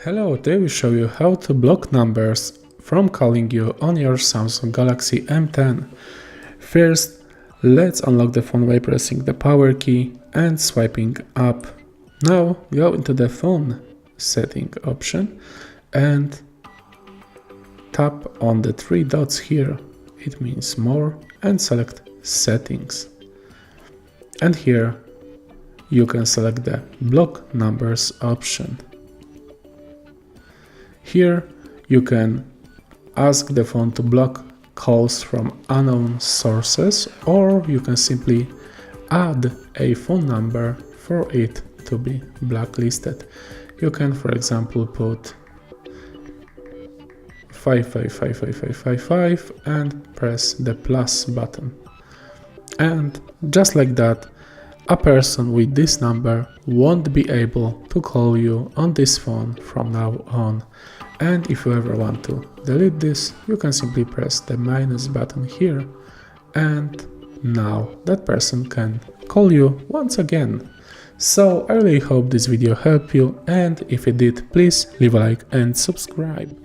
Hello, today we show you how to block numbers from calling you on your Samsung Galaxy M10. First, let's unlock the phone by pressing the power key and swiping up. Now go into the phone setting option and tap on the three dots here. It means more, and select settings. And here you can select the block numbers option. Here you can ask the phone to block calls from unknown sources, or you can simply add a phone number for it to be blacklisted. You can, for example, put 555555 and press the plus button. And just like that, a person with this number won't be able to call you on this phone from now on. And if you ever want to delete this, you can simply press the minus button here, and now that person can call you once again. So I really hope this video helped you, and if it did, please leave a like and subscribe.